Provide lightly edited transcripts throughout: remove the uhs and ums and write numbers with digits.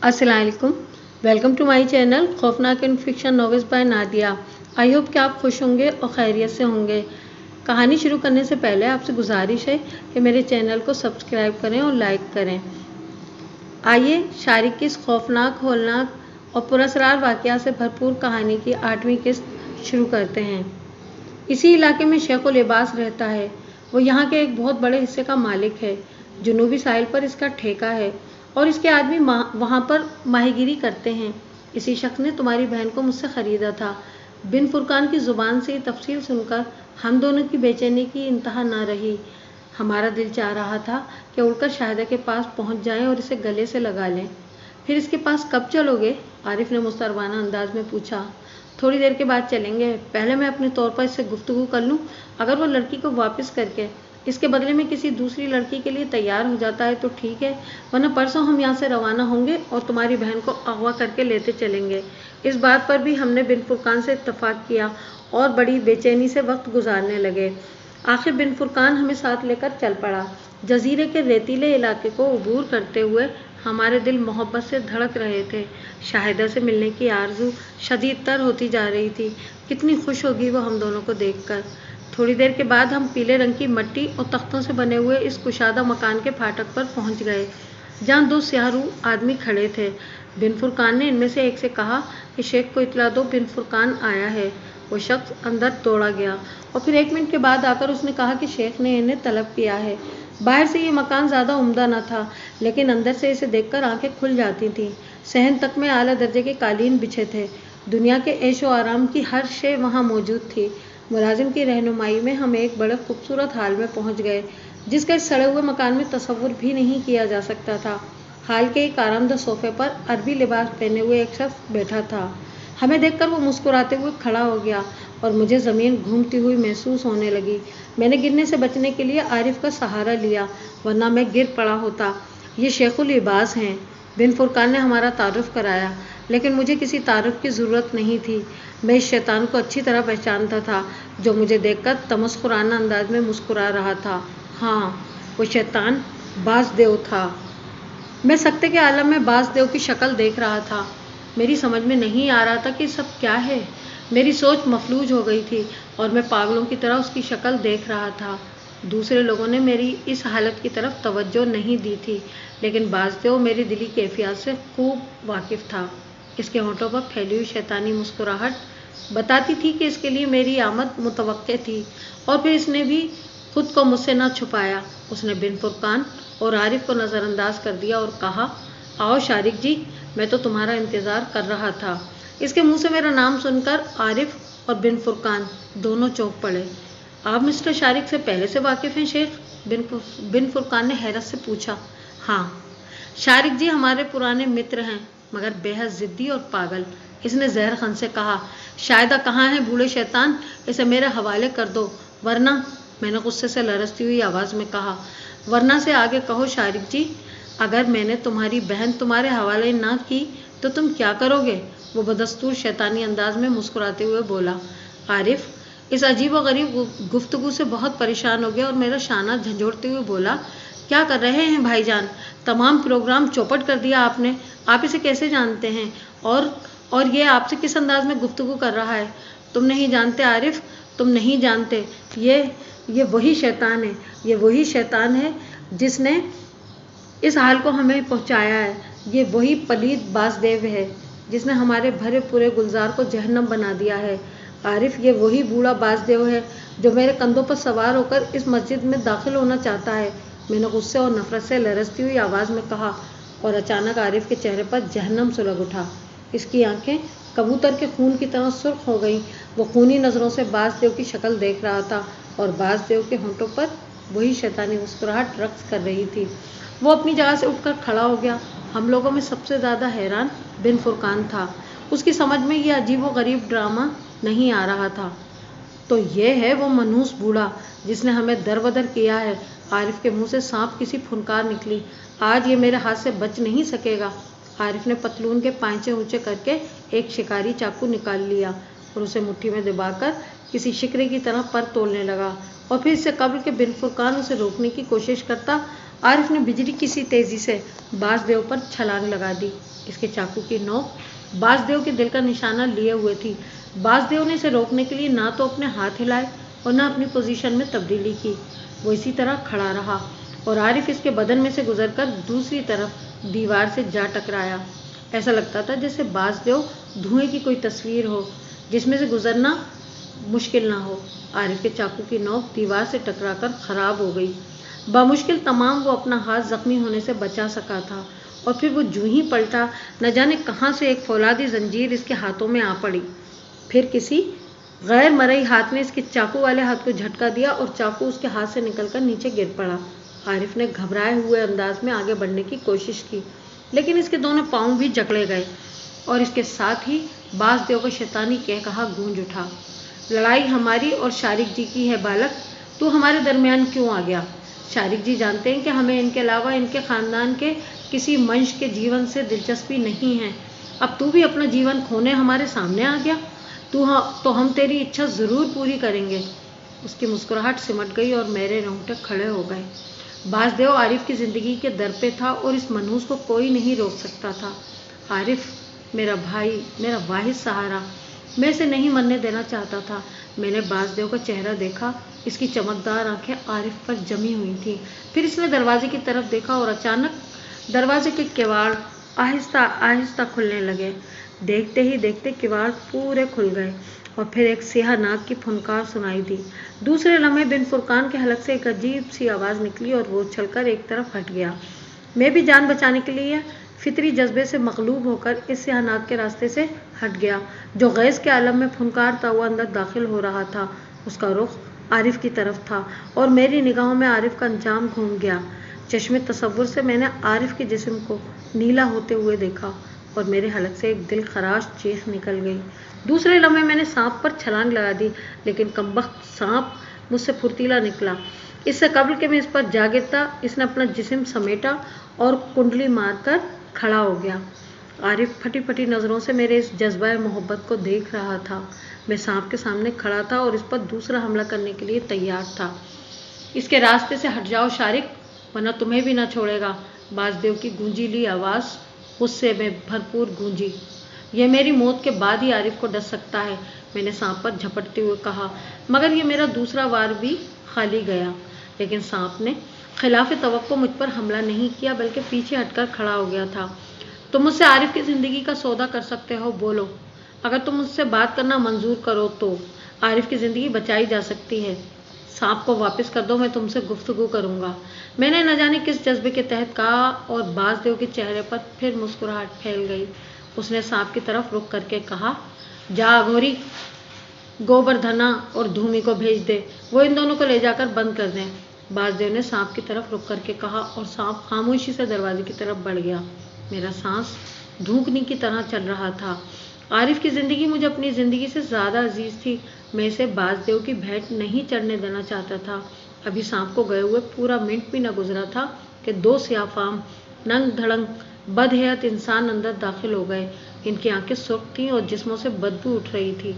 अस्सलाम वालेकुम। Welcome to my channel खौफनाक and fiction novels by Nadia. I hope कि आप खुश होंगे और खैरियत से होंगे। कहानी शुरू करने से पहले आपसे गुजारिश है कि मेरे चैनल को सब्सक्राइब करें और लाइक करें। आइए शारिक की इस खौफनाक, होलनाक और पुरअसरार वाक़या से भरपूर कहानी की 8वीं किस्त शुरू करते हैं। इसी इलाके में शेख लिबास रहता है। वो यहाँ के एक बहुत बड़े हिस्से का मालिक है। जनूबी साहिल पर इसका ठेका है और इसके आदमी वहाँ पर माहीगीरी करते हैं। इसी शख्स ने तुम्हारी बहन को मुझसे ख़रीदा था। बिन फुरकान की ज़ुबान से ये तफसील सुनकर हम दोनों की बेचैनी की इंतहा न रही। हमारा दिल चाह रहा था कि उड़कर शाहिदा के पास पहुँच जाएं और इसे गले से लगा लें। फिर इसके पास कब चलोगे? आरिफ ने मुस्तरबाना अंदाज में पूछा। थोड़ी देर के बाद चलेंगे। पहले मैं अपने तौर पर इससे गुफ्तगू कर लूँ। अगर वो लड़की को वापस करके इसके बदले में किसी दूसरी लड़की के लिए तैयार हो जाता है तो ठीक है, वरना परसों हम यहाँ से रवाना होंगे और तुम्हारी बहन को अगवा करके लेते चलेंगे। इस बात पर भी हमने बिन फुरकान से इत्तफाक किया और बड़ी बेचैनी से वक्त गुजारने लगे। आखिर बिन फुरकान हमें साथ लेकर चल पड़ा। जजीरे के रेतीले इलाके को अबूर करते हुए हमारे दिल मोहब्बत से धड़क रहे थे। शाहिदा से मिलने की आरज़ू शदीद तर होती जा रही थी। कितनी खुश होगी वो हम दोनों को देखकर। थोड़ी देर के बाद हम पीले रंग की मट्टी और तख्तों से बने हुए इस कुशादा मकान के फाटक पर पहुंच गए, जहां दो स्याहरू आदमी खड़े थे। बिन फुरकान ने इनमें से एक से कहा कि शेख को इतला दो, बिन फुरकान आया है। वो शख्स अंदर दौड़ा गया और फिर 1 मिनट के बाद आकर उसने कहा कि शेख ने इन्हें तलब किया है। बाहर से ये मकान ज़्यादा उम्दा न था, लेकिन अंदर से इसे देखकर आंखें खुल जाती थीं। सहन तक में आला दर्जे के कालीन बिछे थे। दुनिया के ऐशो आराम की हर शे वहाँ मौजूद थी। मुलाजिम की रहनुमाई में हम एक बड़े खूबसूरत हाल में पहुंच गए, जिसका इस सड़े हुए मकान में तसव्वुर भी नहीं किया जा सकता था। हाल के एक आरामदा सोफे पर अरबी लिबास पहने हुए एक शख्स बैठा था। हमें देखकर वो मुस्कुराते हुए खड़ा हो गया और मुझे ज़मीन घूमती हुई महसूस होने लगी। मैंने गिरने से बचने के लिए आरिफ का सहारा लिया, वरना मैं गिर पड़ा होता। ये शेखुल लिबास हैं। बिन फुरकान ने हमारा तारुफ कराया, लेकिन मुझे किसी तारुफ की ज़रूरत नहीं थी। मैं इस शैतान को अच्छी तरह पहचानता था, जो मुझे देखकर तमस्कुराना अंदाज में मुस्कुरा रहा था। हाँ, वो शैतान बाज़देव था। मैं सकते के आलम में बाज़देव की शक्ल देख रहा था। मेरी समझ में नहीं आ रहा था कि सब क्या है। मेरी सोच मफलूज हो गई थी और मैं पागलों की तरह उसकी शक्ल देख रहा था। दूसरे लोगों ने मेरी इस हालत की तरफ तवज्जो नहीं दी थी, लेकिन बाज़देव मेरी दिली कैफियत से खूब वाकिफ़ था। इसके होंठों पर फैली हुई शैतानी मुस्कुराहट बताती थी कि इसके लिए मेरी आमद मुतवक्के थी, और फिर इसने भी खुद को मुझसे न छुपाया। उसने बिन फुरकान और आरिफ को नज़रअंदाज कर दिया और कहा, आओ शारिक जी, मैं तो तुम्हारा इंतज़ार कर रहा था। इसके मुंह से मेरा नाम सुनकर आरिफ और बिन फुरकान दोनों चौंक पड़े। आप मिस्टर शारिक से पहले से वाकिफ़ हैं शेख? बिन फुरकान ने हैरत से पूछा। हाँ, शारिक जी हमारे पुराने मित्र हैं, मगर बेहद ज़िद्दी और पागल। इसने ज़हर खन से कहा। शायदा कहाँ है बूढ़े शैतान? इसे मेरे हवाले कर दो, वरना, मैंने गुस्से से लरजती हुई आवाज़ में कहा। वरना से आगे कहो शारिक जी। अगर मैंने तुम्हारी बहन तुम्हारे हवाले ना की तो तुम क्या करोगे? वो बदस्तूर शैतानी अंदाज में मुस्कुराते हुए बोला। आरिफ इस अजीब व गरीब गुफ्तगू से बहुत परेशान हो गया और मेरा शाना झंझोड़ते हुए बोला, क्या कर रहे हैं भाईजान? तमाम प्रोग्राम चौपट कर दिया आपने। आप इसे कैसे जानते हैं? और ये आपसे किस अंदाज में गुफ्तगू कर रहा है? तुम नहीं जानते आरिफ, तुम नहीं जानते। ये वही शैतान है। ये वही शैतान है जिसने इस हाल को हमें पहुंचाया है। ये वही पलीद बाज़देव है जिसने हमारे भरे पूरे गुलजार को जहन्नम बना दिया है। आरिफ, ये वही बूढ़ा बाज़देव है जो मेरे कंधों पर सवार होकर इस मस्जिद में दाखिल होना चाहता है। मैंने गुस्से और नफरत से लरजती हुई आवाज़ में कहा, और अचानक आरिफ के चेहरे पर जहन्नम सुलग उठा। इसकी आंखें कबूतर के खून की तरह सुर्ख हो गईं। वो खूनी नज़रों से बाज़देव की शक्ल देख रहा था और बाज़देव के होंठों पर वही शैतानी मुस्कुराहट रक्स कर रही थी। वो अपनी जगह से उठकर खड़ा हो गया। हम लोगों में सबसे ज़्यादा हैरान बिन फुरकान था। उसकी समझ में यह अजीब व गरीब ड्रामा नहीं आ रहा था। तो ये है वो मनहूस बूढ़ा जिसने हमें दरबदर किया है। आरिफ के मुंह से सांप की सी फुनकार निकली। आज ये मेरे हाथ से बच नहीं सकेगा। आरिफ ने पतलून के पांचे ऊंचे करके एक शिकारी चाकू निकाल लिया और उसे मुट्ठी में दबाकर किसी शिकरे की तरह पर तोड़ने लगा, और फिर इससे कब्ल के बिन फुरकान उसे रोकने की कोशिश करता आरिफ ने बिजली की सी तेजी से बासदेव पर छलांग लगा दी। इसके चाकू की नोक बासदेव के दिल का निशाना लिए हुए थी। बासदेव ने इसे रोकने के लिए ना तो अपने हाथ हिलाए और ना अपनी पोजीशन में तब्दीली की। वो इसी तरह खड़ा रहा और आरिफ इसके बदन में से गुजरकर दूसरी तरफ दीवार से जा टकराया। ऐसा लगता था जैसे बासदेव धुएं की कोई तस्वीर हो जिसमें से गुजरना मुश्किल ना हो। आरिफ के चाकू की नोक दीवार से टकराकर खराब हो गई। बामुश्किल तमाम वो अपना हाथ जख्मी होने से बचा सका था और फिर वो जूं ही पलटा, न जाने कहाँ से एक फौलादी जंजीर इसके हाथों में आ पड़ी। फिर किसी गैर मरई हाथ ने इसके चाकू वाले हाथ को झटका दिया और चाकू उसके हाथ से निकलकर नीचे गिर पड़ा। आरिफ ने घबराए हुए अंदाज में आगे बढ़ने की कोशिश की, लेकिन इसके दोनों पांव भी जकड़े गए और इसके साथ ही बासदेव का शैतानी कहकहा गूंज उठा। लड़ाई हमारी और शारिक जी की है बालक, तू हमारे दरमियान क्यों आ गया? शारिक जी जानते हैं कि हमें इनके अलावा इनके खानदान के किसी मंश के जीवन से दिलचस्पी नहीं है। अब तू भी अपना जीवन खोने हमारे सामने आ गया, तो हम तेरी इच्छा जरूर पूरी करेंगे। उसकी मुस्कुराहट सिमट गई और मेरे रोंगटे खड़े हो गए। बासदेव आरिफ की जिंदगी के दर पे था और इस मनहूस को कोई नहीं रोक सकता था। आरिफ मेरा भाई, मेरा वाहिद सहारा, मैं इसे नहीं मरने देना चाहता था। मैंने बासदेव का चेहरा देखा, इसकी चमकदार आंखें आरिफ पर जमी हुई थीं। फिर इसने दरवाजे की तरफ देखा और अचानक दरवाजे के किवाड़ आहिस्ता आहिस्ता खुलने लगे। देखते ही देखते किवाड़ पूरे खुल गए और फिर एक सियाह नाग की फुनकार सुनाई दी। दूसरे लम्हे बिन फुरकान के हलक से एक अजीब सी आवाज़ निकली और वो उछलकर एक तरफ हट गया। मैं भी जान बचाने के लिए फितरी जज्बे से मगलूब होकर इस सियाह नाग के रास्ते से हट गया, जो गैस के आलम में फुनकारता हुआ अंदर दाखिल हो रहा था। उसका रुख आरिफ की तरफ था और मेरी निगाहों में आरिफ का अंजाम घूम गया। चश्मे तसव्वुर से मैंने आरिफ के जिस्म को नीला होते हुए देखा और मेरे हलक से एक दिल खराश चीख निकल गई। दूसरे लम्हे मैंने सांप पर छलांग लगा दी, लेकिन कमबख्त सांप मुझसे फुर्तीला निकला। इससे कबल कि मैं इस पर जा गिरता, इसने अपना जिस्म समेटा और कुंडली मारकर खड़ा हो गया। आरिफ फटी फटी नज़रों से मेरे इस जज्बा मोहब्बत को देख रहा था। मैं सांप के सामने खड़ा था और इस पर दूसरा हमला करने के लिए तैयार था। इसके रास्ते से हट जाओ शारिक, वरना तुम्हें भी ना छोड़ेगा। बासदेव की गूंजीली आवाज़ गुस्से में भरपूर गूंजी। यह मेरी मौत के बाद ही आरिफ को डस सकता है, मैंने सांप पर झपटते हुए कहा। मगर यह मेरा दूसरा वार भी खाली गया, लेकिन सांप ने खिलाफ तवक्को मुझ पर हमला नहीं किया, बल्कि पीछे हटकर खड़ा हो गया था। तुम मुझसे आरिफ की ज़िंदगी का सौदा कर सकते हो, बोलो। अगर तुम मुझसे बात करना मंजूर करो तो आरिफ की ज़िंदगी बचाई जा सकती है। सांप को वापस कर दो, मैं तुमसे गुफ्तगू करूंगा। मैंने न जाने किस जज्बे के तहत कहा और बासदेव के चेहरे पर फिर मुस्कुराहट फैल गई। उसने सांप की तरफ रुख करके कहा, जा अघोरी, गोवर्धना और धूमि को भेज दे, वो इन दोनों को ले जाकर बंद कर दें। बासदेव ने सांप की तरफ रुख करके कहा और सांप खामोशी से दरवाजे की तरफ बढ़ गया। मेरा सांस धूकनी की तरह चल रहा था। आरिफ की ज़िंदगी मुझे अपनी ज़िंदगी से ज़्यादा अजीज़ थी। मैं इसे बासदेव की भेंट नहीं चढ़ने देना चाहता था। अभी सांप को गए हुए पूरा मिनट भी न गुजरा था कि दो सियाफाम नंग धड़ंग बदहयात इंसान अंदर दाखिल हो गए। इनकी आंखें सुर्ख थीं और जिस्मों से बदबू उठ रही थी।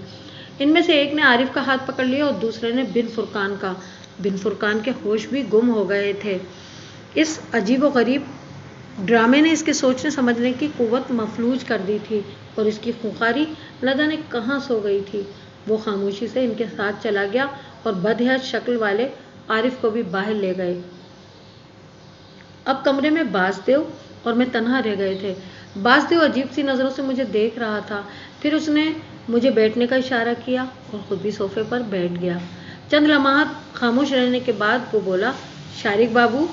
इनमें से एक ने आरिफ का हाथ पकड़ लिया और दूसरे ने बिन फुरकान का। बिन फुरकान के होश भी गुम हो गए थे। इस अजीब व गरीब ड्रामे ने इसके सोचने समझने की कुव्वत मफलूज कर दी थी और इसकी खुंखारी न जाने कहाँ सो गई थी। वो खामोशी से इनके साथ चला गया और बदहयात शक्ल वाले आरिफ को भी बाहर ले गए। अब कमरे में बासदेव और मैं तन्हा रह गए थे। बासदेव अजीब सी नज़रों से मुझे देख रहा था। फिर उसने मुझे बैठने का इशारा किया और खुद भी सोफे पर बैठ गया। चंद लम्हात खामोश रहने के बाद वो बोला, शारिक बाबू,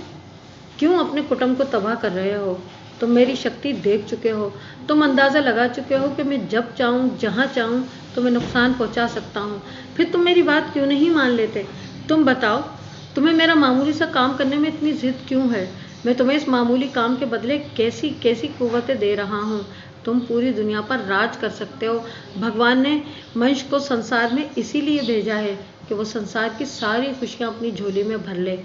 क्यों अपने कुटुंब को तबाह कर रहे हो? तुम मेरी शक्ति देख चुके हो। तुम अंदाज़ा लगा चुके हो कि मैं जब चाहूँ जहाँ चाहूँ तुम्हें नुकसान पहुँचा सकता हूँ। फिर तुम मेरी बात क्यों नहीं मान लेते? तुम बताओ, तुम्हें मेरा मामूली सा काम करने में इतनी जिद क्यों है? मैं तुम्हें इस मामूली काम के बदले कैसी कैसी कुव्वतें दे रहा हूँ। तुम पूरी दुनिया पर राज कर सकते हो। भगवान ने मनुष्य को संसार में इसीलिए भेजा है कि वो संसार की सारी खुशियाँ अपनी झोली में भर ले।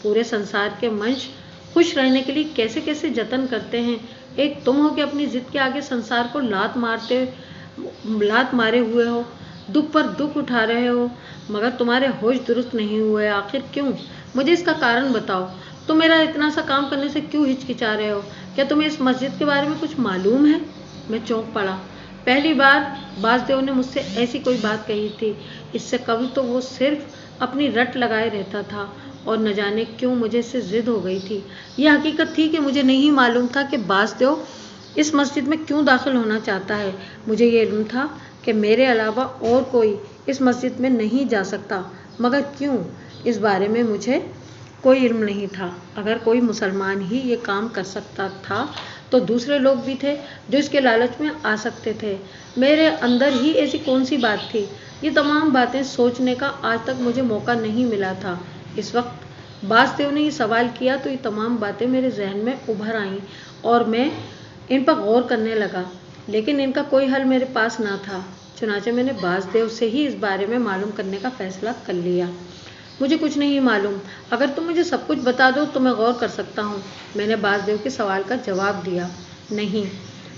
पूरे संसार के मनुष्य खुश रहने के लिए कैसे कैसे जतन करते हैं। एक तुम हो कि अपनी जिद के आगे संसार को लात मारे हुए हो, दुख पर दुख उठा रहे हो, मगर तुम्हारे होश दुरुस्त नहीं हुए। आखिर क्यों? मुझे इसका कारण बताओ। तुम मेरा इतना सा काम करने से क्यों हिचकिचा रहे हो? क्या तुम्हें इस मस्जिद के बारे में कुछ मालूम है? मैं चौंक पड़ा। पहली बार बासदेव ने मुझसे ऐसी कोई बात कही थी। इससे कभी तो वो सिर्फ अपनी रट लगाए रहता था और न जाने क्यों मुझे इससे जिद हो गई थी। यह हकीकत थी कि मुझे नहीं मालूम था कि बासदेव इस मस्जिद में क्यों दाखिल होना चाहता है। मुझे ये इल्म था कि मेरे अलावा और कोई इस मस्जिद में नहीं जा सकता, मगर क्यों, इस बारे में मुझे कोई इल्म नहीं था। अगर कोई मुसलमान ही ये काम कर सकता था तो दूसरे लोग भी थे जो इसके लालच में आ सकते थे। मेरे अंदर ही ऐसी कौन सी बात थी? ये तमाम बातें सोचने का आज तक मुझे मौका नहीं मिला था। इस वक्त बासदेव ने ये सवाल किया तो ये तमाम बातें मेरे जहन में उभर आईं और मैं इन पर गौर करने लगा, लेकिन इनका कोई हल मेरे पास ना था। चुनाचे मैंने बासदेव से ही इस बारे में मालूम करने का फैसला कर लिया। मुझे कुछ नहीं मालूम, अगर तुम मुझे सब कुछ बता दो तो मैं गौर कर सकता हूँ। मैंने बासदेव के सवाल का जवाब दिया। नहीं,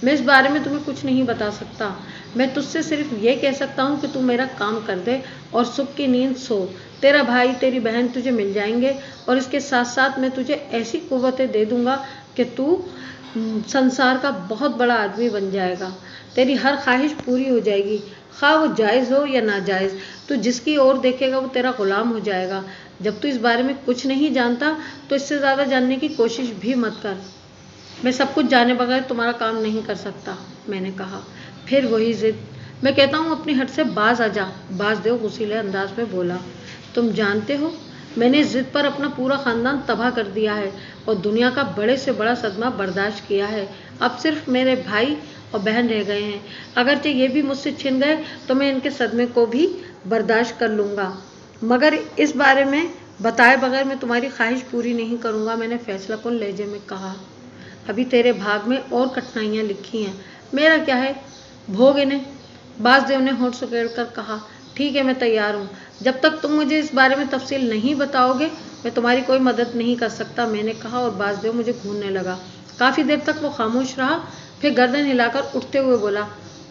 मैं इस बारे में तुम्हें कुछ नहीं बता सकता। मैं तुझसे सिर्फ ये कह सकता हूँ कि तू मेरा काम कर दे और सुख की नींद सो। तेरा भाई तेरी बहन तुझे मिल जाएंगे और इसके साथ साथ मैं तुझे ऐसी कुव्वतें दे दूंगा कि तू संसार का बहुत बड़ा आदमी बन जाएगा। तेरी हर ख्वाहिश पूरी हो जाएगी, खा वो जायज़ हो या नाजायज़। तू जिसकी ओर देखेगा वो तेरा गुलाम हो जाएगा। जब तू इस बारे में कुछ नहीं जानता तो इससे ज़्यादा जानने की कोशिश भी मत कर। मैं सब कुछ जाने बगैर तुम्हारा काम नहीं कर सकता, मैंने कहा। फिर वही जिद। मैं कहता हूँ अपनी हट से बाज आ जा, बासदेव गुस्सीले अंदाज में बोला। तुम जानते हो, मैंने इस जिद पर अपना पूरा खानदान तबाह कर दिया है और दुनिया का बड़े से बड़ा सदमा बर्दाश्त किया है। अब सिर्फ मेरे भाई और बहन रह गए हैं। अगरचे ये भी मुझसे छिन गए तो मैं इनके सदमे को भी बर्दाश्त कर लूँगा, मगर इस बारे में बताए बगैर मैं तुम्हारी ख्वाहिश पूरी नहीं करूँगा, मैंने फैसलाकुन लहजे में कहा। अभी तेरे भाग में और कठिनाइयाँ लिखी हैं, मेरा क्या है, भोग इन्हें। बासदेव ने होंठ सुखेड़ कर कहा। ठीक है, मैं तैयार हूँ। जब तक तुम मुझे इस बारे में तफसील नहीं बताओगे मैं तुम्हारी कोई मदद नहीं कर सकता, मैंने कहा और बासदेव मुझे घूरने लगा। काफ़ी देर तक वो खामोश रहा, फिर गर्दन हिलाकर उठते हुए बोला,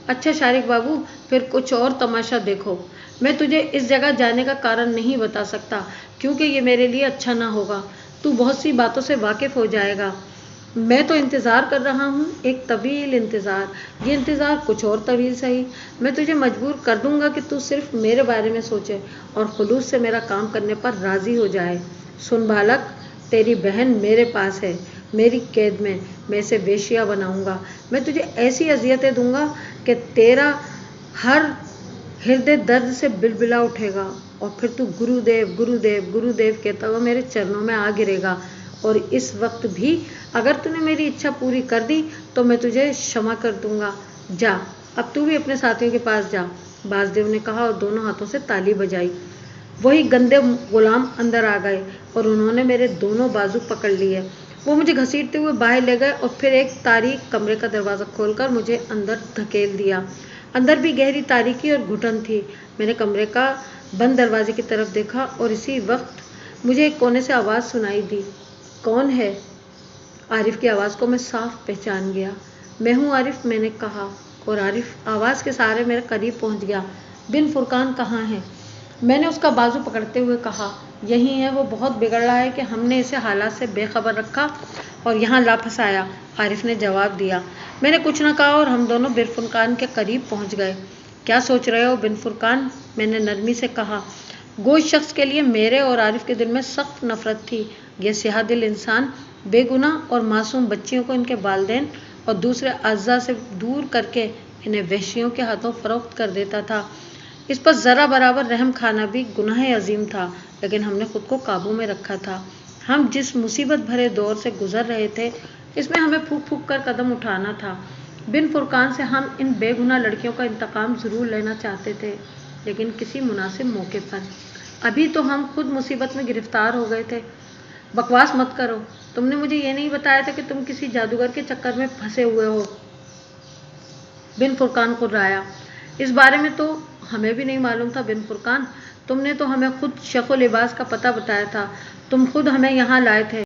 अच्छा शारिक बाबू, फिर कुछ और तमाशा देखो। मैं तुझे इस जगह जाने का कारण नहीं बता सकता क्योंकि ये मेरे लिए अच्छा ना होगा। तू बहुत सी बातों से वाकिफ़ हो जाएगा। मैं तो इंतज़ार कर रहा हूँ, एक तवील इंतज़ार। ये इंतज़ार कुछ और तवील सही। मैं तुझे मजबूर कर दूँगा कि तू सिर्फ मेरे बारे में सोचे और खुलूस से मेरा काम करने पर राज़ी हो जाए। सुन बालक, तेरी बहन मेरे पास है, मेरी कैद में। मैं इसे वेश्या बनाऊँगा। मैं तुझे ऐसी अजियतें दूँगा कि तेरा हर हृदय दर्द से बिलबिला उठेगा और फिर तू गुरुदेव गुरुदेव गुरुदेव कहता हुआ मेरे चरणों में आ गिरेगा। और इस वक्त भी अगर तूने मेरी इच्छा पूरी कर दी तो मैं तुझे क्षमा कर दूंगा। जा, अब तू भी अपने साथियों के पास जा, बासदेव ने कहा और दोनों हाथों से ताली बजाई। वही गंदे गुलाम अंदर आ गए और उन्होंने मेरे दोनों बाजू पकड़ लिए। वो मुझे घसीटते हुए बाहर ले गए और फिर एक तारीक कमरे का दरवाज़ा खोलकर मुझे अंदर धकेल दिया। अंदर भी गहरी तारीकी और घुटन थी। मैंने कमरे का बंद दरवाजे की तरफ देखा और इसी वक्त मुझे एक कोने से आवाज़ सुनाई दी। कौन है? आरिफ की आवाज़ को मैं साफ पहचान गया। मैं हूँ आरिफ, मैंने कहा और आरिफ आवाज़ के सहारे मेरे करीब पहुँच गया। बिन फुरकान कहाँ है? मैंने उसका बाजू पकड़ते हुए कहा। यही है, वो बहुत बिगड़ रहा है कि हमने इसे हालात से बेखबर रखा और यहाँ ला फंसाया, आरिफ ने जवाब दिया। मैंने कुछ न कहा और हम दोनों बिन फुरकान के करीब पहुँच गए। क्या सोच रहे हो बिन फुरकान? मैंने नरमी से कहा। गोश शख्स के लिए मेरे और आरिफ के दिल में सख्त नफरत थी। यह स्याह दिल इंसान बेगुनाह और मासूम बच्चियों को इनके वालिदैन और दूसरे अज़्ज़ा से दूर करके इन्हें वहशियों के हाथों फरोख्त कर देता था। इस पर ज़रा बराबर रहम खाना भी गुनाह अजीम था, लेकिन हमने खुद को काबू में रखा था। हम जिस मुसीबत भरे दौर से गुजर रहे थे इसमें हमें फूंक फूंक कर कदम उठाना था। बिन फुरकान से हम इन बेगुनाह लड़कियों का इंतकाम ज़रूर लेना चाहते थे, लेकिन किसी मुनासिब मौके पर। अभी तो हम खुद मुसीबत में गिरफ्तार हो गए थे। बकवास मत करो, तुमने मुझे ये नहीं बताया था कि तुम किसी जादूगर के चक्कर में फंसे हुए हो। बिन फुरकान कुर्राया। इस बारे में तो हमें भी नहीं मालूम था बिन फुरकान। तुमने तो हमें खुद शक्ल लिबास का पता बताया था। तुम खुद हमें यहाँ लाए थे।